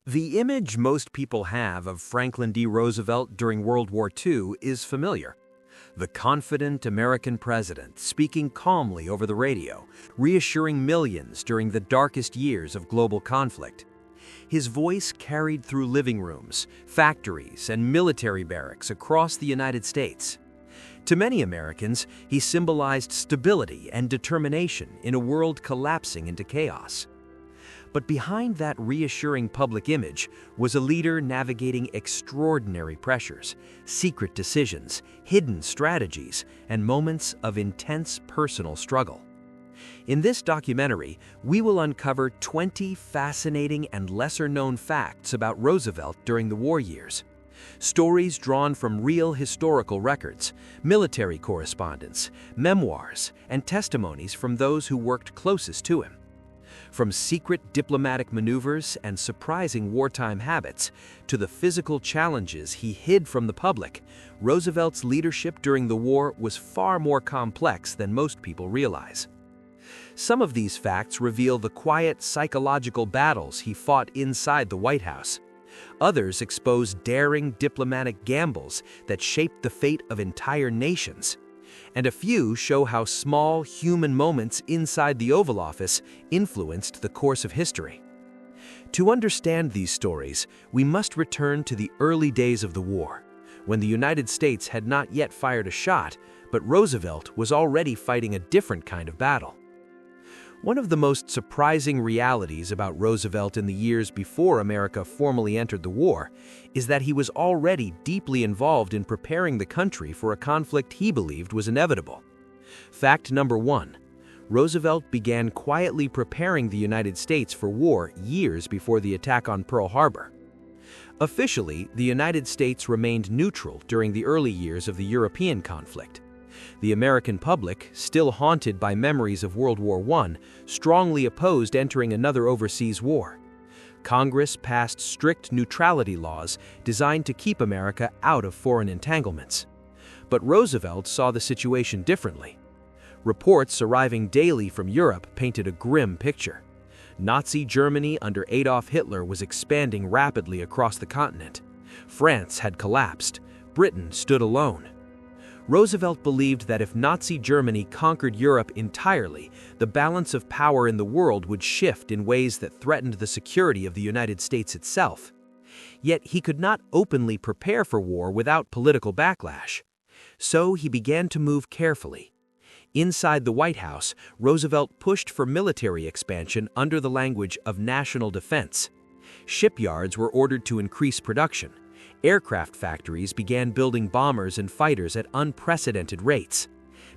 The image most people have of Franklin D. Roosevelt during World War II is familiar. The confident American president speaking calmly over the radio, reassuring millions during the darkest years of global conflict. His voice carried through living rooms, factories, and military barracks across the United States. To many Americans, he symbolized stability and determination in a world collapsing into chaos. But behind that reassuring public image was a leader navigating extraordinary pressures, secret decisions, hidden strategies, and moments of intense personal struggle. In this documentary, we will uncover 20 fascinating and lesser-known facts about Roosevelt during the war years. Stories drawn from real historical records, military correspondence, memoirs, and testimonies from those who worked closest to him. From secret diplomatic maneuvers and surprising wartime habits to the physical challenges he hid from the public, Roosevelt's leadership during the war was far more complex than most people realize. Some of these facts reveal the quiet psychological battles he fought inside the White House. Others expose daring diplomatic gambles that shaped the fate of entire nations. And a few show how small human moments inside the Oval Office influenced the course of history. To understand these stories, we must return to the early days of the war, when the United States had not yet fired a shot, but Roosevelt was already fighting a different kind of battle. One of the most surprising realities about Roosevelt in the years before America formally entered the war is that he was already deeply involved in preparing the country for a conflict he believed was inevitable. Fact number 1. Roosevelt began quietly preparing the United States for war years before the attack on Pearl Harbor. Officially, the United States remained neutral during the early years of the European conflict. The American public, still haunted by memories of World War I, strongly opposed entering another overseas war. Congress passed strict neutrality laws designed to keep America out of foreign entanglements. But Roosevelt saw the situation differently. Reports arriving daily from Europe painted a grim picture. Nazi Germany under Adolf Hitler was expanding rapidly across the continent. France had collapsed. Britain stood alone. Roosevelt believed that if Nazi Germany conquered Europe entirely, the balance of power in the world would shift in ways that threatened the security of the United States itself. Yet he could not openly prepare for war without political backlash. So he began to move carefully. Inside the White House, Roosevelt pushed for military expansion under the language of national defense. Shipyards were ordered to increase production. Aircraft factories began building bombers and fighters at unprecedented rates.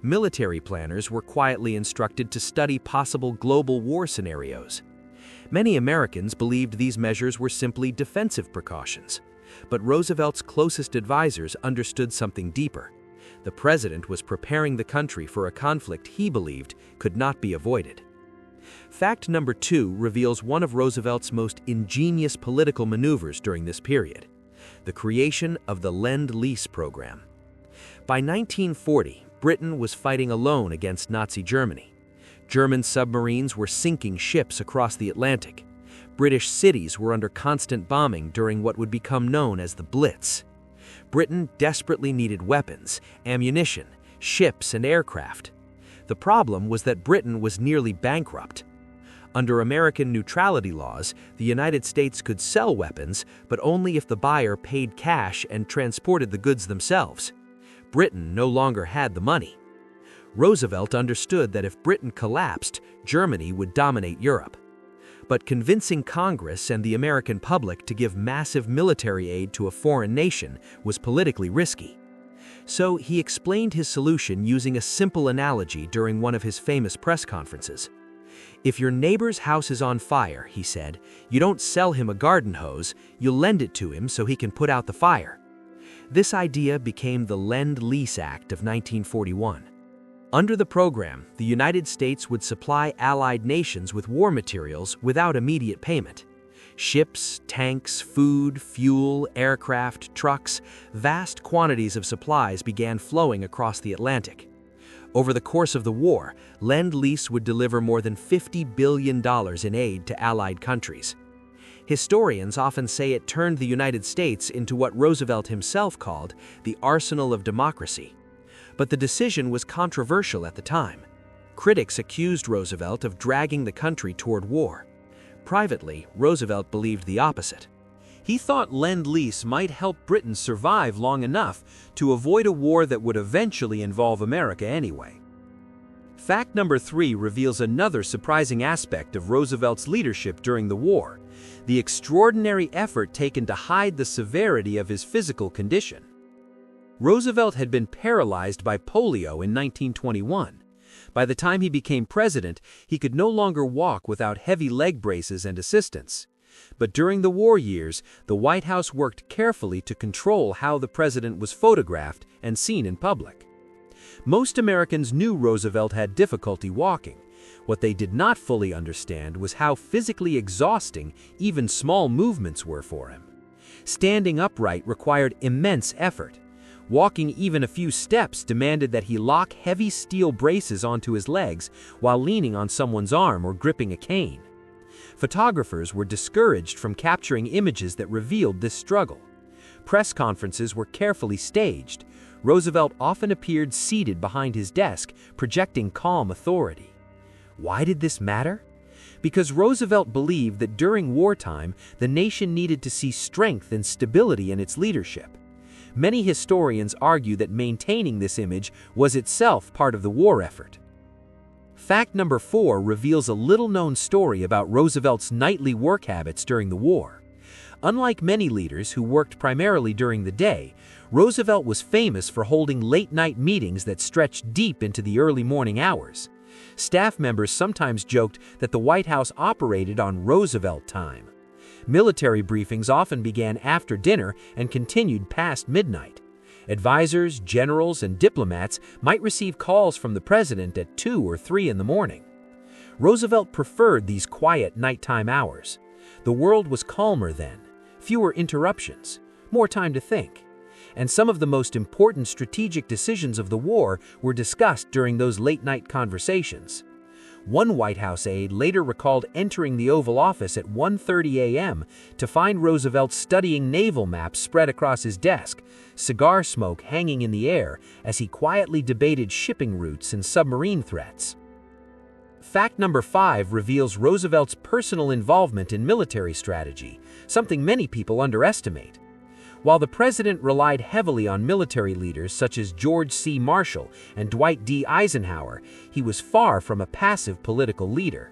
Military planners were quietly instructed to study possible global war scenarios. Many Americans believed these measures were simply defensive precautions. But Roosevelt's closest advisors understood something deeper. The president was preparing the country for a conflict he believed could not be avoided. Fact number 2 reveals one of Roosevelt's most ingenious political maneuvers during this period: the creation of the Lend-Lease program. By 1940, Britain was fighting alone against Nazi Germany. German submarines were sinking ships across the Atlantic. British cities were under constant bombing during what would become known as the Blitz. Britain desperately needed weapons, ammunition, ships, and aircraft. The problem was that Britain was nearly bankrupt. Under American neutrality laws, the United States could sell weapons, but only if the buyer paid cash and transported the goods themselves. Britain no longer had the money. Roosevelt understood that if Britain collapsed, Germany would dominate Europe. But convincing Congress and the American public to give massive military aid to a foreign nation was politically risky. So he explained his solution using a simple analogy during one of his famous press conferences. "If your neighbor's house is on fire," he said, "you don't sell him a garden hose, you'll lend it to him so he can put out the fire." This idea became the Lend-Lease Act of 1941. Under the program, the United States would supply allied nations with war materials without immediate payment. Ships, tanks, food, fuel, aircraft, trucks, vast quantities of supplies began flowing across the Atlantic. Over the course of the war, Lend-Lease would deliver more than $50 billion in aid to allied countries. Historians often say it turned the United States into what Roosevelt himself called the arsenal of democracy. But the decision was controversial at the time. Critics accused Roosevelt of dragging the country toward war. Privately, Roosevelt believed the opposite. He thought Lend-Lease might help Britain survive long enough to avoid a war that would eventually involve America anyway. Fact number 3 reveals another surprising aspect of Roosevelt's leadership during the war: the extraordinary effort taken to hide the severity of his physical condition. Roosevelt had been paralyzed by polio in 1921. By the time he became president, he could no longer walk without heavy leg braces and assistance. But during the war years, the White House worked carefully to control how the president was photographed and seen in public. Most Americans knew Roosevelt had difficulty walking. What they did not fully understand was how physically exhausting even small movements were for him. Standing upright required immense effort. Walking even a few steps demanded that he lock heavy steel braces onto his legs while leaning on someone's arm or gripping a cane. Photographers were discouraged from capturing images that revealed this struggle. Press conferences were carefully staged. Roosevelt often appeared seated behind his desk, projecting calm authority. Why did this matter? Because Roosevelt believed that during wartime, the nation needed to see strength and stability in its leadership. Many historians argue that maintaining this image was itself part of the war effort. Fact number 4 reveals a little-known story about Roosevelt's nightly work habits during the war. Unlike many leaders who worked primarily during the day, Roosevelt was famous for holding late-night meetings that stretched deep into the early morning hours. Staff members sometimes joked that the White House operated on Roosevelt time. Military briefings often began after dinner and continued past midnight. Advisors, generals, and diplomats might receive calls from the president at 2 or 3 in the morning. Roosevelt preferred these quiet nighttime hours. The world was calmer then, fewer interruptions, more time to think. And some of the most important strategic decisions of the war were discussed during those late-night conversations. One White House aide later recalled entering the Oval Office at 1:30 a.m. to find Roosevelt studying naval maps spread across his desk, cigar smoke hanging in the air as he quietly debated shipping routes and submarine threats. Fact number 5 reveals Roosevelt's personal involvement in military strategy, something many people underestimate. While the president relied heavily on military leaders such as George C. Marshall and Dwight D. Eisenhower, he was far from a passive political leader.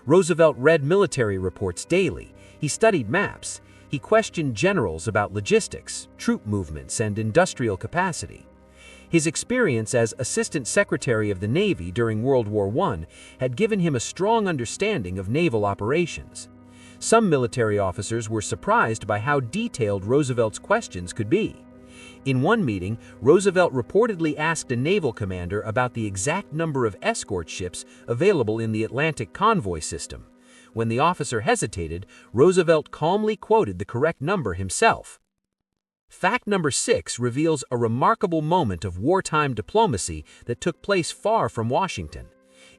Roosevelt read military reports daily, he studied maps, he questioned generals about logistics, troop movements, and industrial capacity. His experience as Assistant Secretary of the Navy during World War I had given him a strong understanding of naval operations. Some military officers were surprised by how detailed Roosevelt's questions could be. In one meeting, Roosevelt reportedly asked a naval commander about the exact number of escort ships available in the Atlantic convoy system. When the officer hesitated, Roosevelt calmly quoted the correct number himself. Fact number 6 reveals a remarkable moment of wartime diplomacy that took place far from Washington.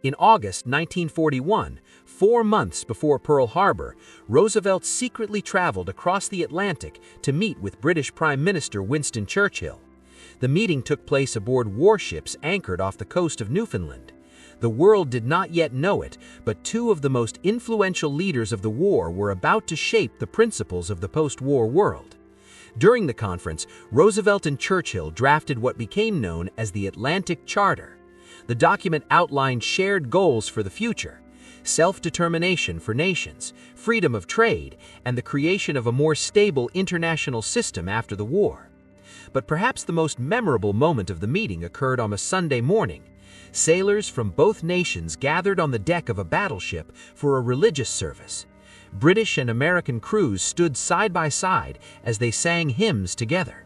In August 1941, 4 months before Pearl Harbor, Roosevelt secretly traveled across the Atlantic to meet with British Prime Minister Winston Churchill. The meeting took place aboard warships anchored off the coast of Newfoundland. The world did not yet know it, but 2 of the most influential leaders of the war were about to shape the principles of the post-war world. During the conference, Roosevelt and Churchill drafted what became known as the Atlantic Charter. The document outlined shared goals for the future: self-determination for nations, freedom of trade, and the creation of a more stable international system after the war. But perhaps the most memorable moment of the meeting occurred on a Sunday morning. Sailors from both nations gathered on the deck of a battleship for a religious service. British and American crews stood side by side as they sang hymns together.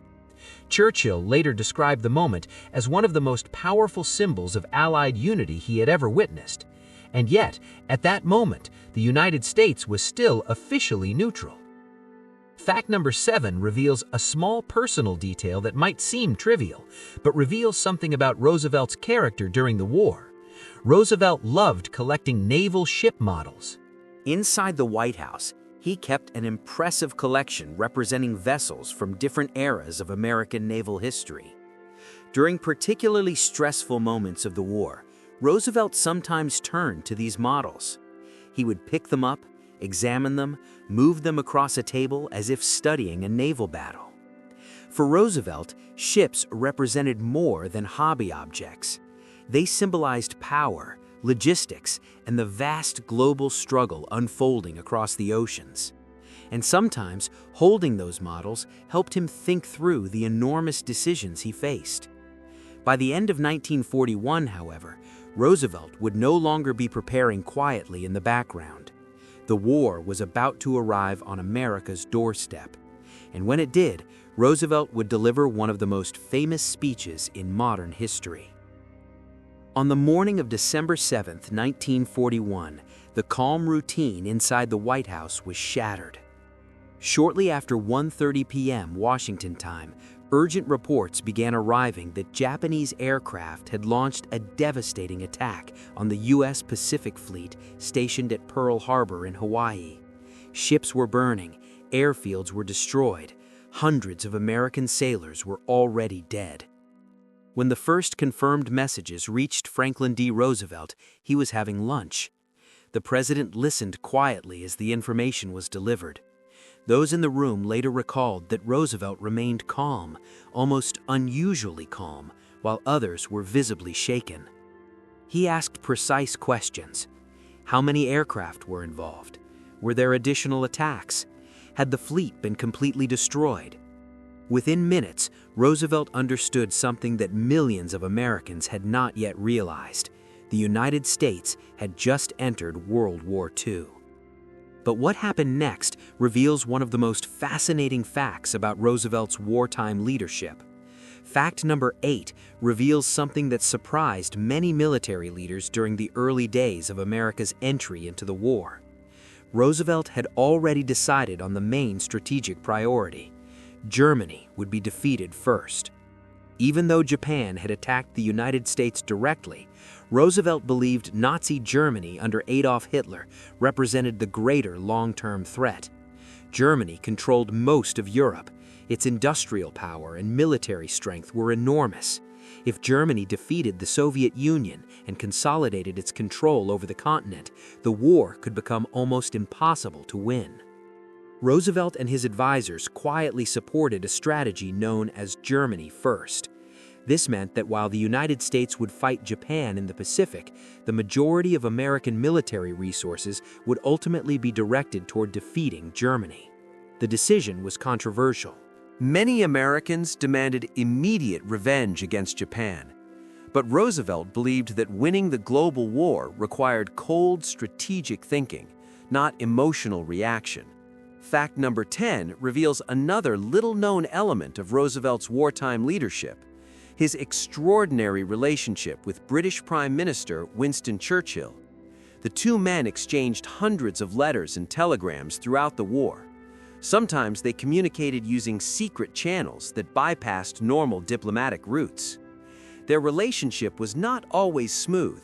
Churchill later described the moment as one of the most powerful symbols of Allied unity he had ever witnessed. And yet, at that moment, the United States was still officially neutral. Fact number 7 reveals a small personal detail that might seem trivial, but reveals something about Roosevelt's character during the war. Roosevelt loved collecting naval ship models. Inside the White House, He kept an impressive collection representing vessels from different eras of American naval history. During particularly stressful moments of the war, Roosevelt sometimes turned to these models. He would pick them up, examine them, move them across a table as if studying a naval battle. For Roosevelt, ships represented more than hobby objects. They symbolized power, logistics, and the vast global struggle unfolding across the oceans. And sometimes, holding those models helped him think through the enormous decisions he faced. By the end of 1941, however, Roosevelt would no longer be preparing quietly in the background. The war was about to arrive on America's doorstep. And when it did, Roosevelt would deliver one of the most famous speeches in modern history. On the morning of December 7, 1941, the calm routine inside the White House was shattered. Shortly after 1:30 p.m. Washington time, urgent reports began arriving that Japanese aircraft had launched a devastating attack on the U.S. Pacific Fleet stationed at Pearl Harbor in Hawaii. Ships were burning, airfields were destroyed, hundreds of American sailors were already dead. When the first confirmed messages reached Franklin D. Roosevelt, he was having lunch. The president listened quietly as the information was delivered. Those in the room later recalled that Roosevelt remained calm, almost unusually calm, while others were visibly shaken. He asked precise questions. How many aircraft were involved? Were there additional attacks? Had the fleet been completely destroyed? Within minutes, Roosevelt understood something that millions of Americans had not yet realized. The United States had just entered World War II. But what happened next reveals one of the most fascinating facts about Roosevelt's wartime leadership. Fact number 8 reveals something that surprised many military leaders during the early days of America's entry into the war. Roosevelt had already decided on the main strategic priority. Germany would be defeated first. Even though Japan had attacked the United States directly, Roosevelt believed Nazi Germany under Adolf Hitler represented the greater long-term threat. Germany controlled most of Europe. Its industrial power and military strength were enormous. If Germany defeated the Soviet Union and consolidated its control over the continent, the war could become almost impossible to win. Roosevelt and his advisors quietly supported a strategy known as Germany First. This meant that while the United States would fight Japan in the Pacific, the majority of American military resources would ultimately be directed toward defeating Germany. The decision was controversial. Many Americans demanded immediate revenge against Japan, but Roosevelt believed that winning the global war required cold, strategic thinking, not emotional reaction. Fact number 10 reveals another little-known element of Roosevelt's wartime leadership: his extraordinary relationship with British Prime Minister Winston Churchill. The two men exchanged hundreds of letters and telegrams throughout the war. Sometimes they communicated using secret channels that bypassed normal diplomatic routes. Their relationship was not always smooth.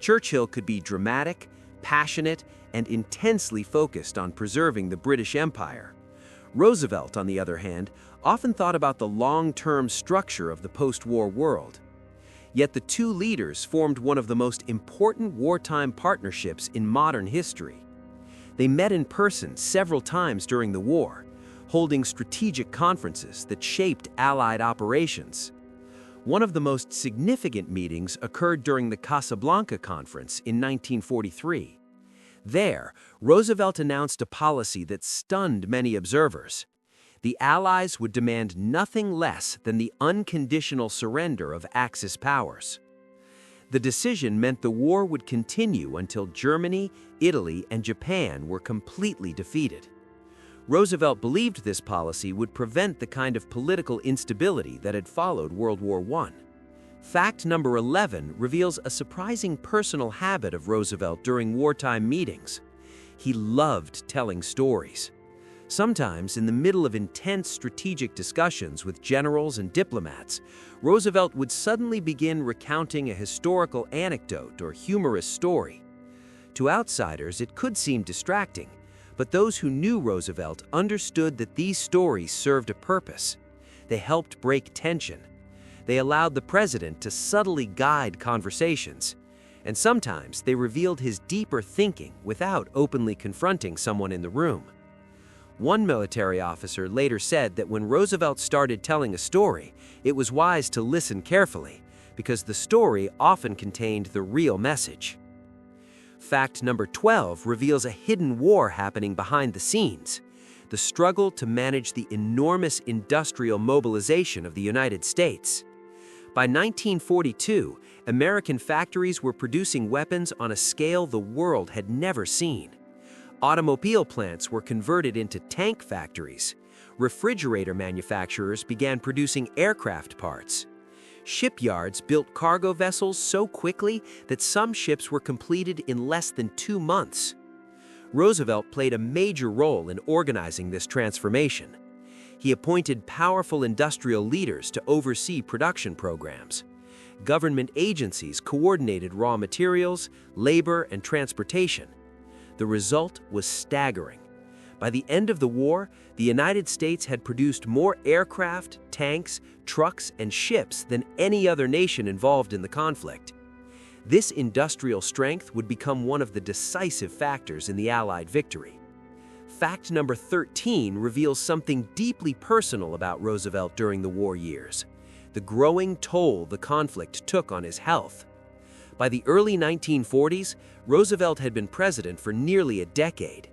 Churchill could be dramatic, passionate, and intensely focused on preserving the British Empire. Roosevelt, on the other hand, often thought about the long-term structure of the post-war world. Yet the two leaders formed one of the most important wartime partnerships in modern history. They met in person several times during the war, holding strategic conferences that shaped Allied operations. One of the most significant meetings occurred during the Casablanca Conference in 1943. There, Roosevelt announced a policy that stunned many observers. The Allies would demand nothing less than the unconditional surrender of Axis powers. The decision meant the war would continue until Germany, Italy, and Japan were completely defeated. Roosevelt believed this policy would prevent the kind of political instability that had followed World War I. Fact number 11 reveals a surprising personal habit of Roosevelt during wartime meetings. He loved telling stories. Sometimes, in the middle of intense strategic discussions with generals and diplomats, Roosevelt would suddenly begin recounting a historical anecdote or humorous story. To outsiders, it could seem distracting, But those who knew Roosevelt understood that these stories served a purpose. They helped break tension. They allowed the president to subtly guide conversations. And sometimes they revealed his deeper thinking without openly confronting someone in the room. One military officer later said that when Roosevelt started telling a story, it was wise to listen carefully, because the story often contained the real message. Fact number 12 reveals a hidden war happening behind the scenes: the struggle to manage the enormous industrial mobilization of the United States. By 1942, American factories were producing weapons on a scale the world had never seen. Automobile plants were converted into tank factories. Refrigerator manufacturers began producing aircraft parts. Shipyards built cargo vessels so quickly that some ships were completed in less than 2 months. Roosevelt played a major role in organizing this transformation. He appointed powerful industrial leaders to oversee production programs. Government agencies coordinated raw materials, labor, and transportation. The result was staggering. By the end of the war, the United States had produced more aircraft, tanks, trucks, and ships than any other nation involved in the conflict. This industrial strength would become one of the decisive factors in the Allied victory. Fact number 13 reveals something deeply personal about Roosevelt during the war years: the growing toll the conflict took on his health. By the early 1940s, Roosevelt had been president for nearly a decade.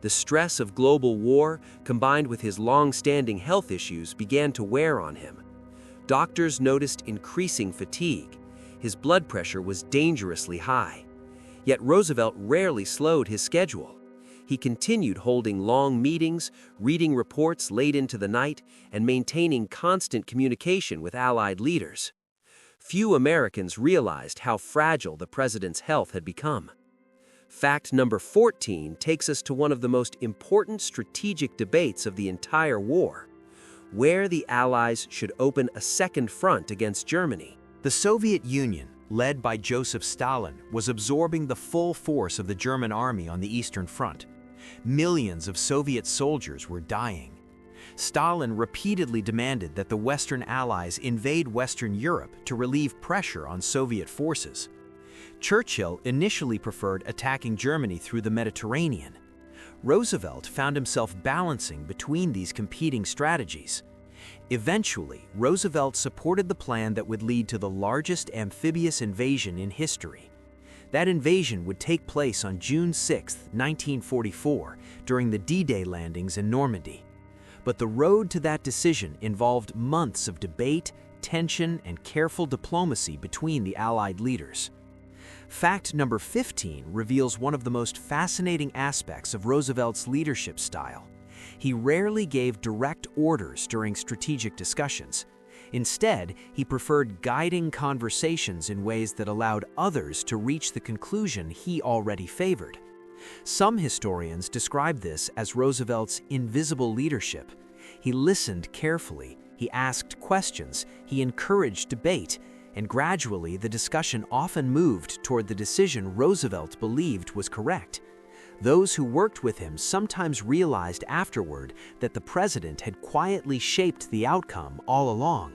The stress of global war, combined with his long-standing health issues, began to wear on him. Doctors noticed increasing fatigue. His blood pressure was dangerously high. Yet Roosevelt rarely slowed his schedule. He continued holding long meetings, reading reports late into the night, and maintaining constant communication with Allied leaders. Few Americans realized how fragile the president's health had become. Fact number 14 takes us to one of the most important strategic debates of the entire war: where the Allies should open a second front against Germany. The Soviet Union, led by Joseph Stalin, was absorbing the full force of the German army on the Eastern Front. Millions of Soviet soldiers were dying. Stalin repeatedly demanded that the Western Allies invade Western Europe to relieve pressure on Soviet forces. Churchill initially preferred attacking Germany through the Mediterranean. Roosevelt found himself balancing between these competing strategies. Eventually, Roosevelt supported the plan that would lead to the largest amphibious invasion in history. That invasion would take place on June 6, 1944, during the D-Day landings in Normandy. But the road to that decision involved months of debate, tension, and careful diplomacy between the Allied leaders. Fact number 15 reveals one of the most fascinating aspects of Roosevelt's leadership style. He rarely gave direct orders during strategic discussions. Instead, he preferred guiding conversations in ways that allowed others to reach the conclusion he already favored. Some historians describe this as Roosevelt's invisible leadership. He listened carefully, he asked questions, he encouraged debate, and gradually the discussion often moved toward the decision Roosevelt believed was correct. Those who worked with him sometimes realized afterward that the president had quietly shaped the outcome all along.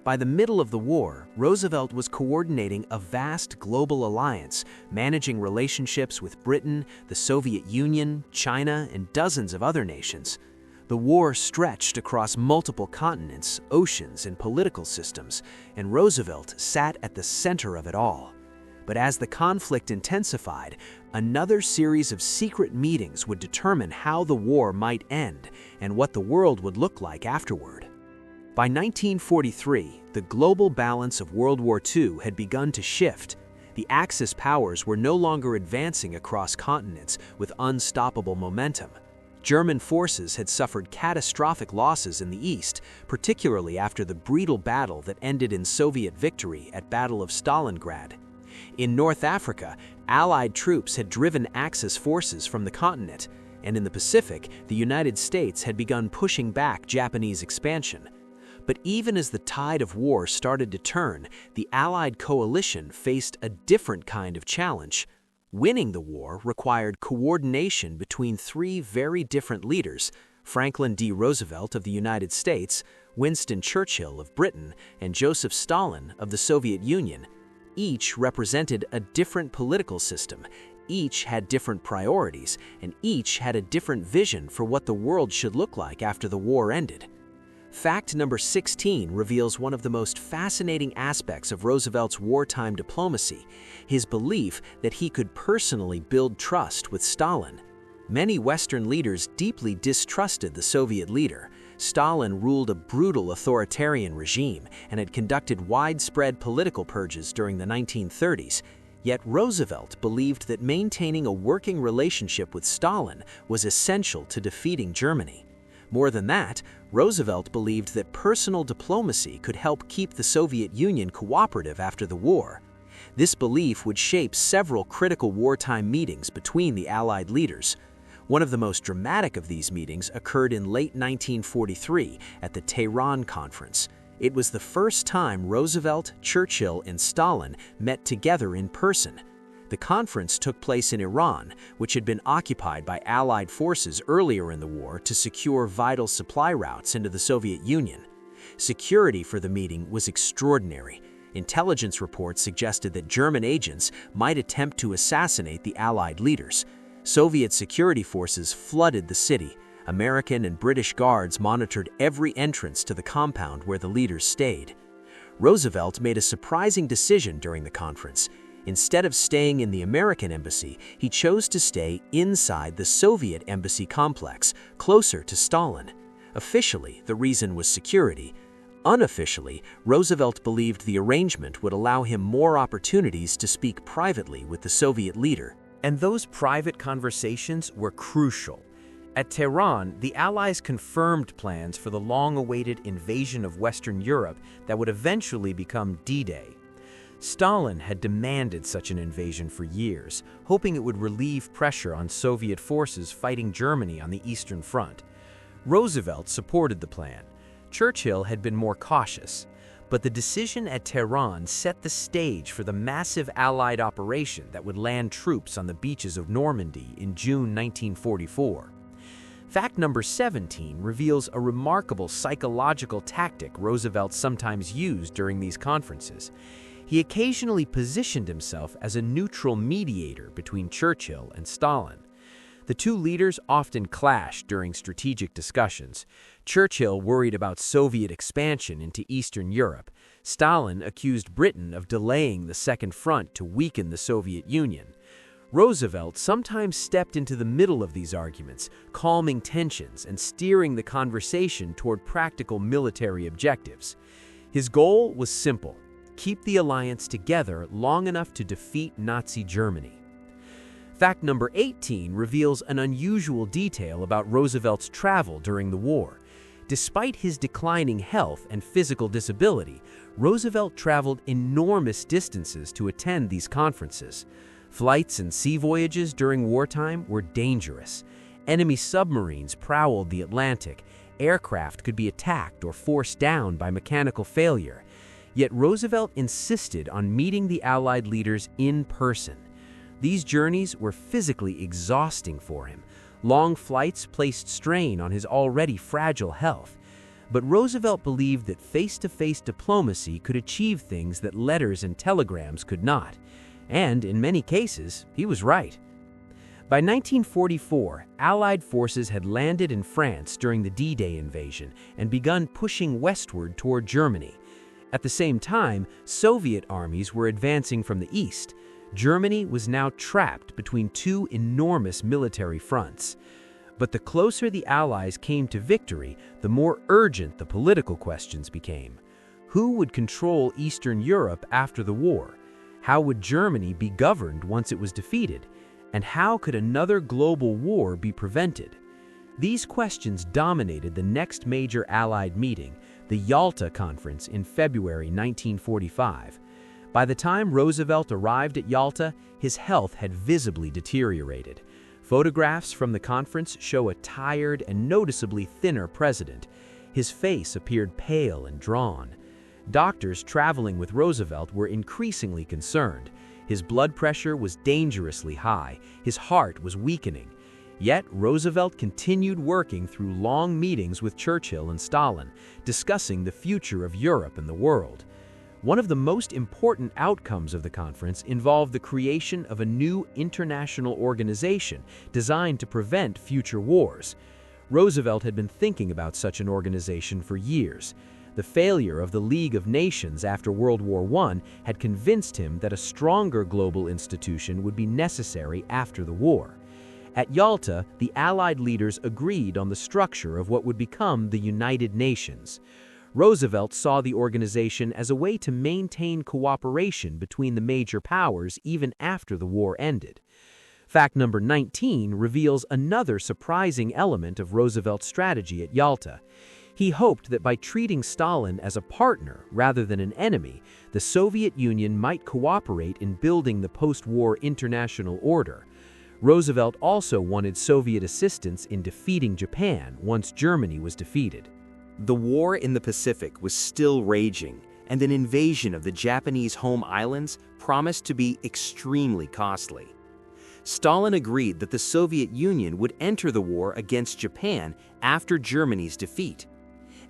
By the middle of the war, Roosevelt was coordinating a vast global alliance, managing relationships with Britain, the Soviet Union, China, and dozens of other nations. The war stretched across multiple continents, oceans, and political systems, and Roosevelt sat at the center of it all. But as the conflict intensified, another series of secret meetings would determine how the war might end and what the world would look like afterward. By 1943, the global balance of World War II had begun to shift. The Axis powers were no longer advancing across continents with unstoppable momentum. German forces had suffered catastrophic losses in the East, particularly after the brutal battle that ended in Soviet victory at Battle of Stalingrad. In North Africa, Allied troops had driven Axis forces from the continent, and in the Pacific, the United States had begun pushing back Japanese expansion. But even as the tide of war started to turn, the Allied coalition faced a different kind of challenge: Winning the war required coordination between three very different leaders: Franklin D. Roosevelt of the United States, Winston Churchill of Britain, and Joseph Stalin of the Soviet Union. Each represented a different political system, each had different priorities, and each had a different vision for what the world should look like after the war ended. Fact number 16 reveals one of the most fascinating aspects of Roosevelt's wartime diplomacy: his belief that he could personally build trust with Stalin. Many Western leaders deeply distrusted the Soviet leader. Stalin ruled a brutal authoritarian regime and had conducted widespread political purges during the 1930s. Yet Roosevelt believed that maintaining a working relationship with Stalin was essential to defeating Germany. More than that, Roosevelt believed that personal diplomacy could help keep the Soviet Union cooperative after the war. This belief would shape several critical wartime meetings between the Allied leaders. One of the most dramatic of these meetings occurred in late 1943 at the Tehran Conference. It was the first time Roosevelt, Churchill, and Stalin met together in person. The conference took place in Iran, which had been occupied by Allied forces earlier in the war to secure vital supply routes into the Soviet Union. Security for the meeting was extraordinary. Intelligence reports suggested that German agents might attempt to assassinate the Allied leaders. Soviet security forces flooded the city. American and British guards monitored every entrance to the compound where the leaders stayed. Roosevelt made a surprising decision during the conference. Instead of staying in the American embassy, he chose to stay inside the Soviet embassy complex, closer to Stalin. Officially, the reason was security. Unofficially, Roosevelt believed the arrangement would allow him more opportunities to speak privately with the Soviet leader. And those private conversations were crucial. At Tehran, the Allies confirmed plans for the long-awaited invasion of Western Europe that would eventually become D-Day. Stalin had demanded such an invasion for years, hoping it would relieve pressure on Soviet forces fighting Germany on the Eastern Front. Roosevelt supported the plan. Churchill had been more cautious. But the decision at Tehran set the stage for the massive Allied operation that would land troops on the beaches of Normandy in June 1944. Fact number 17 reveals a remarkable psychological tactic Roosevelt sometimes used during these conferences. He occasionally positioned himself as a neutral mediator between Churchill and Stalin. The two leaders often clashed during strategic discussions. Churchill worried about Soviet expansion into Eastern Europe. Stalin accused Britain of delaying the Second Front to weaken the Soviet Union. Roosevelt sometimes stepped into the middle of these arguments, calming tensions and steering the conversation toward practical military objectives. His goal was simple: keep the alliance together long enough to defeat Nazi Germany. Fact number 18 reveals an unusual detail about Roosevelt's travel during the war. Despite his declining health and physical disability, Roosevelt traveled enormous distances to attend these conferences. Flights and sea voyages during wartime were dangerous. Enemy submarines prowled the Atlantic. Aircraft could be attacked or forced down by mechanical failure. Yet Roosevelt insisted on meeting the Allied leaders in person. These journeys were physically exhausting for him. Long flights placed strain on his already fragile health. But Roosevelt believed that face-to-face diplomacy could achieve things that letters and telegrams could not. And in many cases, he was right. By 1944, Allied forces had landed in France during the D-Day invasion and begun pushing westward toward Germany. At the same time, Soviet armies were advancing from the east. Germany was now trapped between two enormous military fronts. But the closer the Allies came to victory, the more urgent the political questions became. Who would control Eastern Europe after the war? How would Germany be governed once it was defeated? And how could another global war be prevented? These questions dominated the next major Allied meeting, the Yalta Conference in February 1945. By the time Roosevelt arrived at Yalta, his health had visibly deteriorated. Photographs from the conference show a tired and noticeably thinner president. His face appeared pale and drawn. Doctors traveling with Roosevelt were increasingly concerned. His blood pressure was dangerously high, his heart was weakening. Yet Roosevelt continued working through long meetings with Churchill and Stalin, discussing the future of Europe and the world. One of the most important outcomes of the conference involved the creation of a new international organization designed to prevent future wars. Roosevelt had been thinking about such an organization for years. The failure of the League of Nations after World War I had convinced him that a stronger global institution would be necessary after the war. At Yalta, the Allied leaders agreed on the structure of what would become the United Nations. Roosevelt saw the organization as a way to maintain cooperation between the major powers even after the war ended. Fact number 19 reveals another surprising element of Roosevelt's strategy at Yalta. He hoped that by treating Stalin as a partner rather than an enemy, the Soviet Union might cooperate in building the post-war international order. Roosevelt also wanted Soviet assistance in defeating Japan once Germany was defeated. The war in the Pacific was still raging, and an invasion of the Japanese home islands promised to be extremely costly. Stalin agreed that the Soviet Union would enter the war against Japan after Germany's defeat.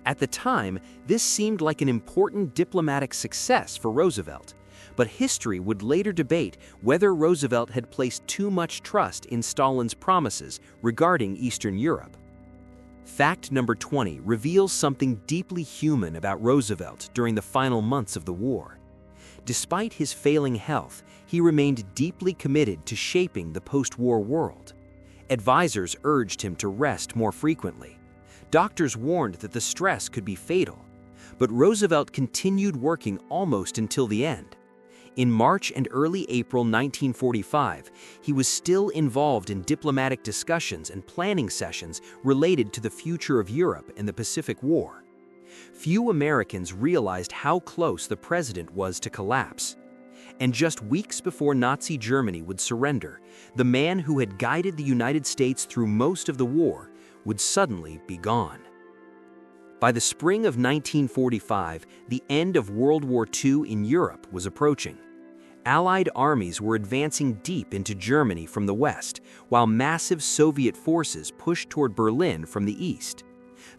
At the time, this seemed like an important diplomatic success for Roosevelt, but history would later debate whether Roosevelt had placed too much trust in Stalin's promises regarding Eastern Europe. Fact number 20 reveals something deeply human about Roosevelt during the final months of the war. Despite his failing health, he remained deeply committed to shaping the post-war world. Advisors urged him to rest more frequently. Doctors warned that the stress could be fatal, but Roosevelt continued working almost until the end. In March and early April 1945, he was still involved in diplomatic discussions and planning sessions related to the future of Europe and the Pacific War. Few Americans realized how close the president was to collapse. And just weeks before Nazi Germany would surrender, the man who had guided the United States through most of the war would suddenly be gone. By the spring of 1945, the end of World War II in Europe was approaching. Allied armies were advancing deep into Germany from the west, while massive Soviet forces pushed toward Berlin from the east.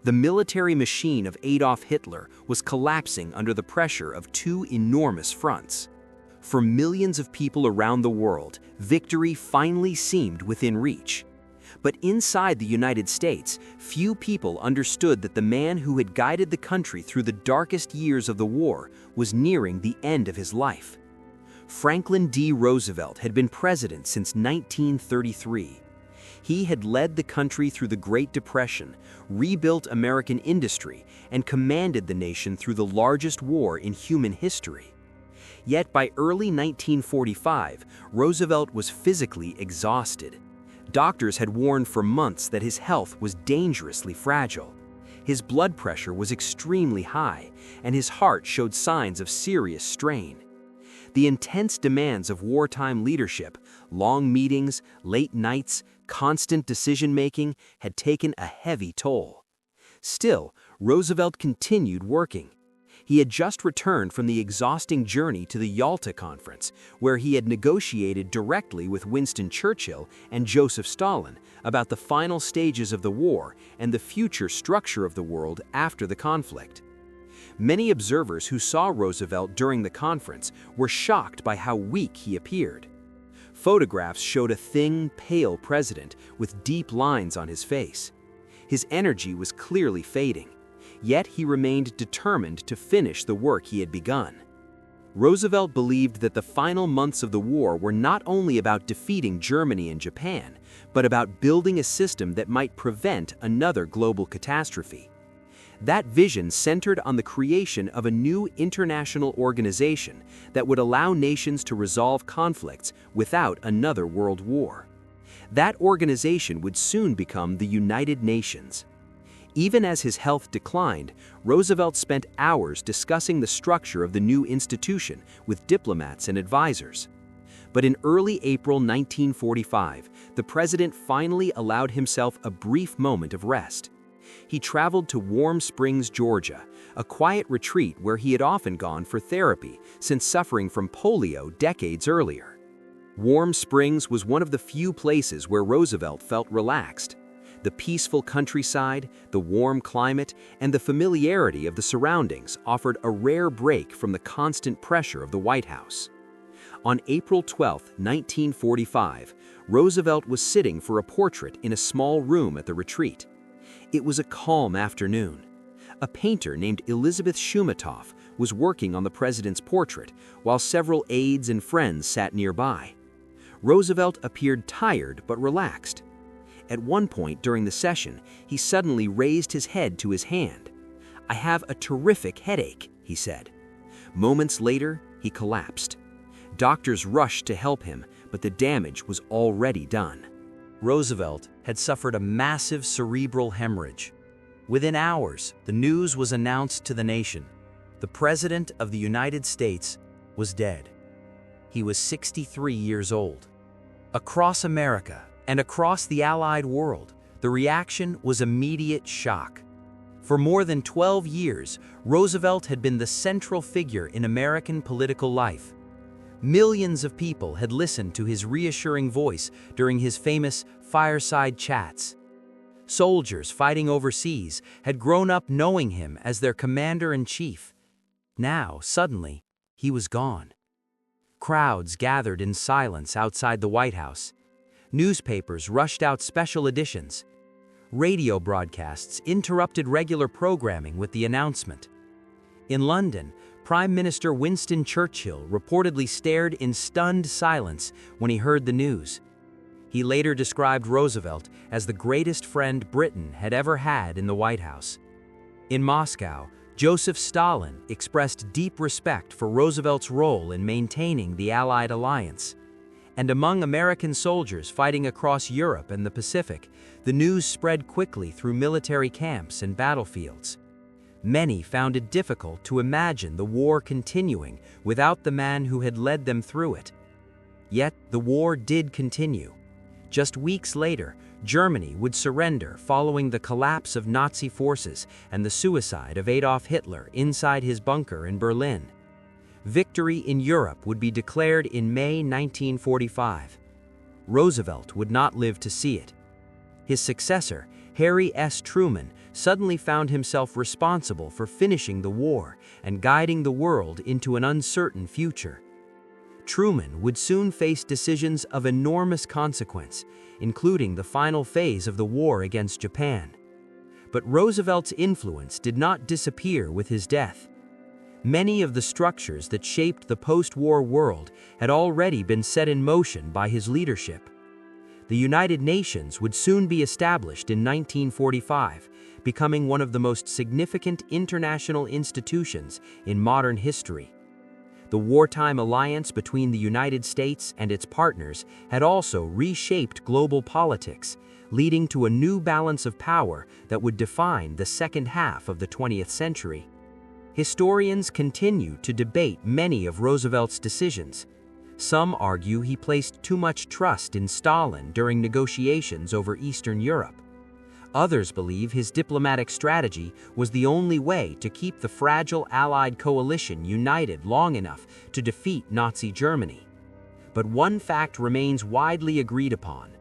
The military machine of Adolf Hitler was collapsing under the pressure of two enormous fronts. For millions of people around the world, victory finally seemed within reach. But inside the United States, few people understood that the man who had guided the country through the darkest years of the war was nearing the end of his life. Franklin D. Roosevelt had been president since 1933. He had led the country through the Great Depression, rebuilt American industry, and commanded the nation through the largest war in human history. Yet by early 1945, Roosevelt was physically exhausted. Doctors had warned for months that his health was dangerously fragile. His blood pressure was extremely high, and his heart showed signs of serious strain. The intense demands of wartime leadership, long meetings, late nights, constant decision-making had taken a heavy toll. Still, Roosevelt continued working. He had just returned from the exhausting journey to the Yalta Conference, where he had negotiated directly with Winston Churchill and Joseph Stalin about the final stages of the war and the future structure of the world after the conflict. Many observers who saw Roosevelt during the conference were shocked by how weak he appeared. Photographs showed a thin, pale president with deep lines on his face. His energy was clearly fading, yet he remained determined to finish the work he had begun. Roosevelt believed that the final months of the war were not only about defeating Germany and Japan, but about building a system that might prevent another global catastrophe. That vision centered on the creation of a new international organization that would allow nations to resolve conflicts without another world war. That organization would soon become the United Nations. Even as his health declined, Roosevelt spent hours discussing the structure of the new institution with diplomats and advisors. But in early April 1945, the president finally allowed himself a brief moment of rest. He traveled to Warm Springs, Georgia, a quiet retreat where he had often gone for therapy since suffering from polio decades earlier. Warm Springs was one of the few places where Roosevelt felt relaxed. The peaceful countryside, the warm climate, and the familiarity of the surroundings offered a rare break from the constant pressure of the White House. On April 12, 1945, Roosevelt was sitting for a portrait in a small room at the retreat. It was a calm afternoon. A painter named Elizabeth Shumatoff was working on the president's portrait, while several aides and friends sat nearby. Roosevelt appeared tired but relaxed. At one point during the session, he suddenly raised his head to his hand. "I have a terrific headache," he said. Moments later, he collapsed. Doctors rushed to help him, but the damage was already done. Roosevelt had suffered a massive cerebral hemorrhage. Within hours, the news was announced to the nation. The President of the United States was dead. He was 63 years old. Across America and across the Allied world, the reaction was immediate shock. For more than 12 years, Roosevelt had been the central figure in American political life. Millions of people had listened to his reassuring voice during his famous fireside chats. Soldiers fighting overseas had grown up knowing him as their commander-in-chief. Now, suddenly, he was gone. Crowds gathered in silence outside the White House. Newspapers rushed out special editions. Radio broadcasts interrupted regular programming with the announcement. In London, Prime Minister Winston Churchill reportedly stared in stunned silence when he heard the news. He later described Roosevelt as the greatest friend Britain had ever had in the White House. In Moscow, Joseph Stalin expressed deep respect for Roosevelt's role in maintaining the Allied alliance. And among American soldiers fighting across Europe and the Pacific, the news spread quickly through military camps and battlefields. Many found it difficult to imagine the war continuing without the man who had led them through it. Yet the war did continue. Just weeks later, Germany would surrender following the collapse of Nazi forces and the suicide of Adolf Hitler inside his bunker in Berlin. Victory in Europe would be declared in May 1945. Roosevelt would not live to see it. His successor, Harry S. Truman, suddenly found himself responsible for finishing the war and guiding the world into an uncertain future. Truman would soon face decisions of enormous consequence, including the final phase of the war against Japan. But Roosevelt's influence did not disappear with his death. Many of the structures that shaped the post-war world had already been set in motion by his leadership. The United Nations would soon be established in 1945, becoming one of the most significant international institutions in modern history. The wartime alliance between the United States and its partners had also reshaped global politics, leading to a new balance of power that would define the second half of the 20th century. Historians continue to debate many of Roosevelt's decisions. Some argue he placed too much trust in Stalin during negotiations over Eastern Europe. Others believe his diplomatic strategy was the only way to keep the fragile Allied coalition united long enough to defeat Nazi Germany. But one fact remains widely agreed upon.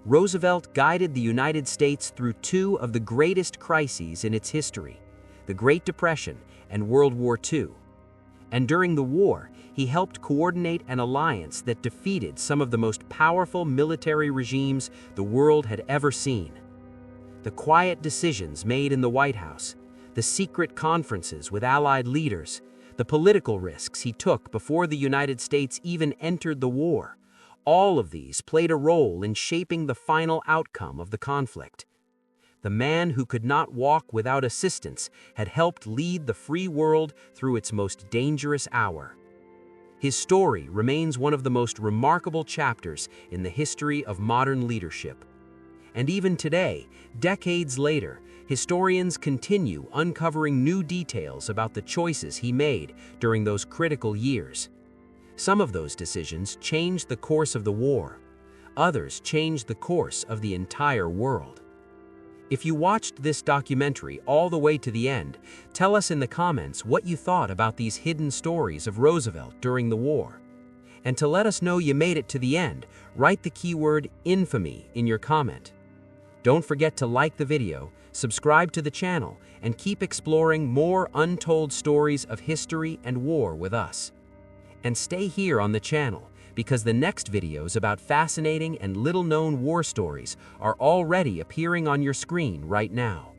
Roosevelt guided the United States through two of the greatest crises in its history, the Great Depression and World War II. And during the war, he helped coordinate an alliance that defeated some of the most powerful military regimes the world had ever seen. The quiet decisions made in the White House, the secret conferences with Allied leaders, the political risks he took before the United States even entered the war, all of these played a role in shaping the final outcome of the conflict. The man who could not walk without assistance had helped lead the free world through its most dangerous hour. His story remains one of the most remarkable chapters in the history of modern leadership. And even today, decades later, historians continue uncovering new details about the choices he made during those critical years. Some of those decisions changed the course of the war. Others changed the course of the entire world. If you watched this documentary all the way to the end, tell us in the comments what you thought about these hidden stories of Roosevelt during the war. And to let us know you made it to the end, write the keyword infamy in your comment. Don't forget to like the video, subscribe to the channel, and keep exploring more untold stories of history and war with us. And stay here on the channel, because the next videos about fascinating and little-known war stories are already appearing on your screen right now.